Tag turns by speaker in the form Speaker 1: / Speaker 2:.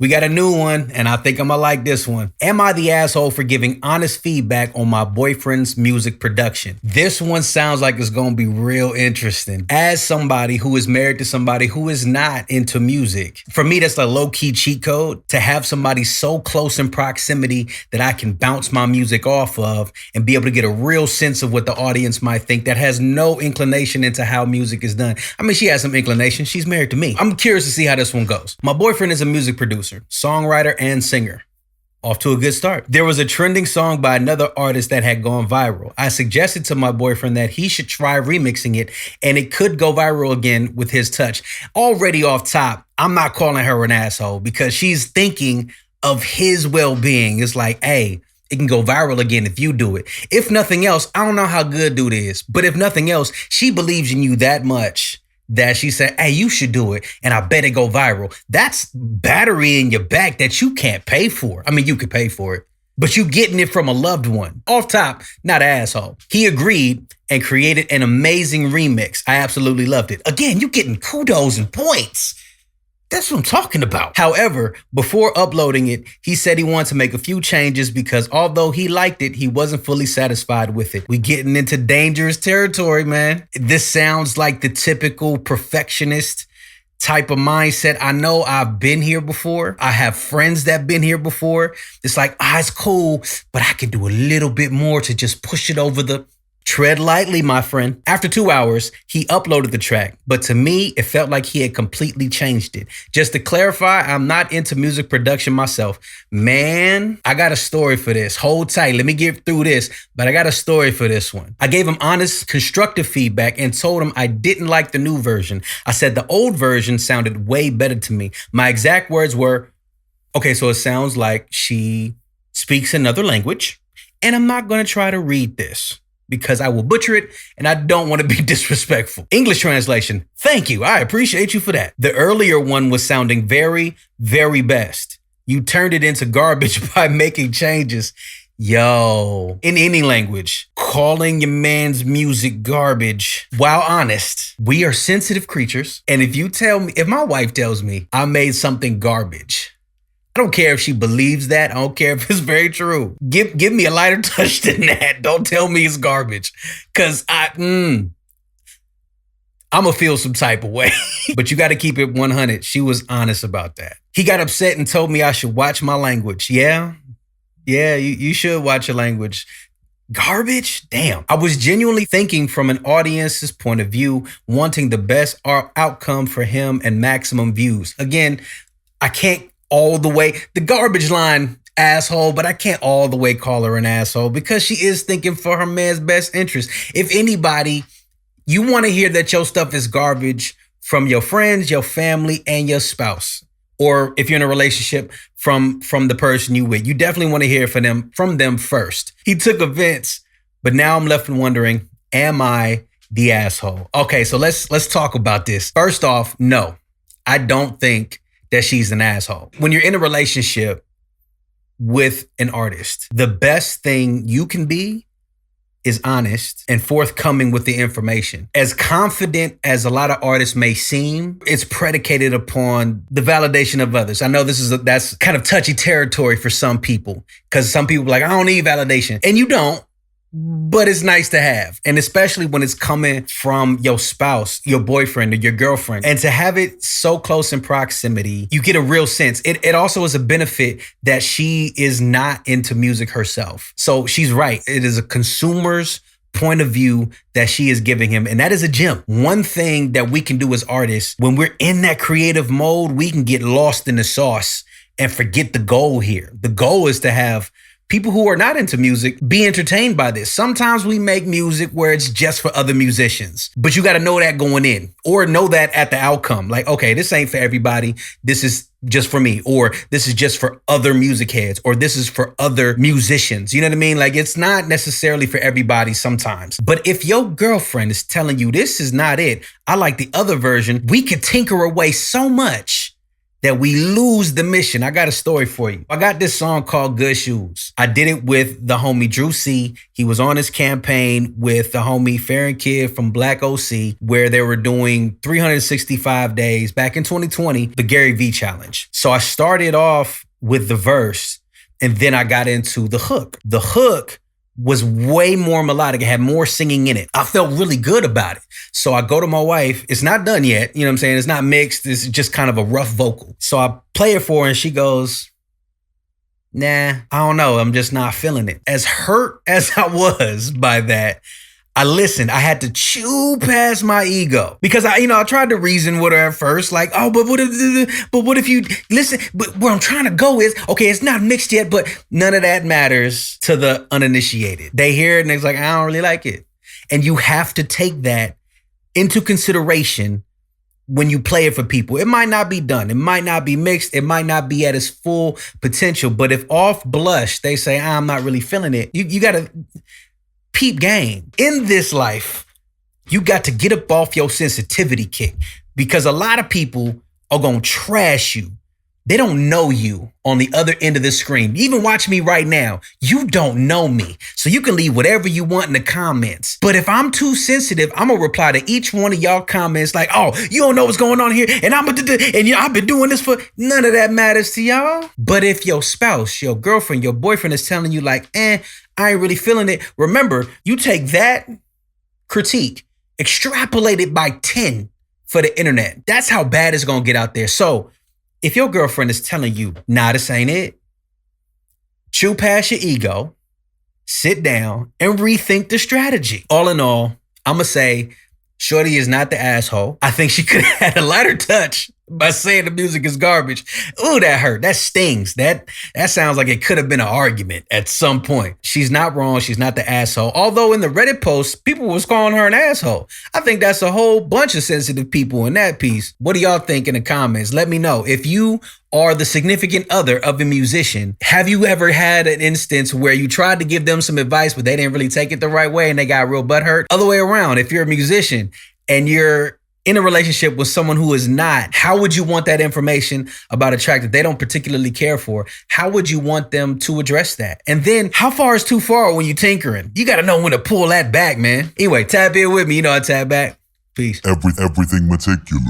Speaker 1: We got a new one, and I think I'm gonna like this one. Am I the asshole for giving honest feedback on my boyfriend's music production? This one sounds like it's gonna be real interesting. As somebody who is married to somebody who is not into music, for me, that's a low-key cheat code to have somebody so close in proximity that I can bounce my music off of and be able to get a real sense of what the audience might think that has no inclination into how music is done. I mean, she has some inclination. She's married to me. I'm curious to see how this one goes. My boyfriend is a music producer, songwriter, and singer. Off to a good start. There was a trending song by another artist that had gone viral. I suggested to my boyfriend that he should try remixing it, and it could go viral again with his touch. Already off top, I'm not calling her an asshole because she's thinking of his well-being. It's like, hey, it can go viral again if you do it. If nothing else, I don't know how good dude is, but if nothing else, she believes in you that much that she said, hey, you should do it, and I bet it go viral. That's battery in your back that you can't pay for. I mean, you could pay for it, but you getting it from a loved one. Off top, not an asshole. He agreed and created an amazing remix. I absolutely loved it. Again, you getting kudos and points. That's what I'm talking about. However, before uploading it, he said he wanted to make a few changes because although he liked it, he wasn't fully satisfied with it. We getting into dangerous territory, man. This sounds like the typical perfectionist type of mindset. I know I've been here before. I have friends that been here before. It's like, it's cool, but I could do a little bit more to just push it over the... Tread lightly, my friend. After 2 hours, he uploaded the track, but to me, it felt like he had completely changed it. Just to clarify, I'm not into music production myself. Man, I got a story for this. Hold tight. Let me get through this, but I got a story for this one. I gave him honest, constructive feedback and told him I didn't like the new version. I said the old version sounded way better to me. My exact words were, okay, so it sounds like she speaks another language, and I'm not going to try to read this because I will butcher it and I don't want to be disrespectful. English translation, thank you. I appreciate you for that. The earlier one was sounding very, very best. You turned it into garbage by making changes. Yo, in any language, calling your man's music garbage. While honest, we are sensitive creatures. And if my wife tells me I made something garbage, I don't care if she believes that. I don't care if it's very true. Give me a lighter touch than that. Don't tell me it's garbage. Cause I'm gonna feel some type of way. But you gotta keep it 100. She was honest about that. He got upset and told me I should watch my language. Yeah, you should watch your language. Garbage? Damn. I was genuinely thinking from an audience's point of view, wanting the best outcome for him and maximum views. Again, I can't all the way, the garbage line, asshole, but I can't all the way call her an asshole because she is thinking for her man's best interest. If anybody, you want to hear that your stuff is garbage from your friends, your family, and your spouse. Or if you're in a relationship from the person you with, you definitely want to hear from them first. He took offense, but now I'm left wondering, am I the asshole? Okay, so let's talk about this. First off, no, I don't think that she's an asshole. When you're in a relationship with an artist, the best thing you can be is honest and forthcoming with the information. As confident as a lot of artists may seem, it's predicated upon the validation of others. I know that's kind of touchy territory for some people because some people are like, I don't need validation. And you don't. But it's nice to have. And especially when it's coming from your spouse, your boyfriend, or your girlfriend. And to have it so close in proximity, you get a real sense. It also is a benefit that she is not into music herself. So she's right. It is a consumer's point of view that she is giving him. And that is a gem. One thing that we can do as artists, when we're in that creative mode, we can get lost in the sauce and forget the goal here. The goal is to have people who are not into music be entertained by this. Sometimes we make music where it's just for other musicians, but you got to know that going in or know that at the outcome. Like, okay, this ain't for everybody. This is just for me, or this is just for other music heads, or this is for other musicians. You know what I mean? Like, it's not necessarily for everybody sometimes. But if your girlfriend is telling you this is not it, I like the other version, we could tinker away so much that we lose the mission. I got a story for you. I got this song called Good Shoes. I did it with the homie Drew C. He was on his campaign with the homie Farron Kid from Black OC, where they were doing 365 days back in 2020, the Gary Vee challenge. So I started off with the verse and then I got into the hook. The hook was way more melodic. It had more singing in it. I felt really good about it. So I go to my wife. It's not done yet. You know what I'm saying? It's not mixed. It's just kind of a rough vocal. So I play it for her and she goes, nah, I don't know. I'm just not feeling it. As hurt as I was by that, I listened. I had to chew past my ego because I tried to reason with her at first, like, oh, but what if you listen? But where I'm trying to go is, okay, it's not mixed yet, but none of that matters to the uninitiated. They hear it and it's like, I don't really like it. And you have to take that into consideration when you play it for people. It might not be done. It might not be mixed. It might not be at its full potential. But if off blush, they say, I'm not really feeling it. You got to peep game. In this life, you got to get up off your sensitivity kick because a lot of people are going to trash you. They don't know you on the other end of the screen. Even watch me right now. You don't know me. So you can leave whatever you want in the comments. But if I'm too sensitive, I'm going to reply to each one of y'all comments like, oh, you don't know what's going on here. And I've been doing this for none of that matters to y'all. But if your spouse, your girlfriend, your boyfriend is telling you like, I ain't really feeling it. Remember, you take that critique, extrapolate it by 10 for the internet. That's how bad it's going to get out there. So if your girlfriend is telling you, nah, this ain't it, chew past your ego, sit down, and rethink the strategy. All in all, I'm going to say, shorty is not the asshole. I think she could have had a lighter touch by saying the music is garbage. Ooh, that hurt. That stings. That sounds like it could have been an argument at some point. She's not wrong. She's not the asshole. Although in the Reddit post, people was calling her an asshole. I think that's a whole bunch of sensitive people in that piece. What do y'all think in the comments? Let me know. If you are the significant other of a musician, have you ever had an instance where you tried to give them some advice, but they didn't really take it the right way and they got real butthurt? Other way around, if you're a musician and you're in a relationship with someone who is not, how would you want that information about a track that they don't particularly care for? How would you want them to address that? And then how far is too far when you're tinkering? You got to know when to pull that back, man. Anyway, tap in with me. You know I tap back. Peace.
Speaker 2: Everything meticulous.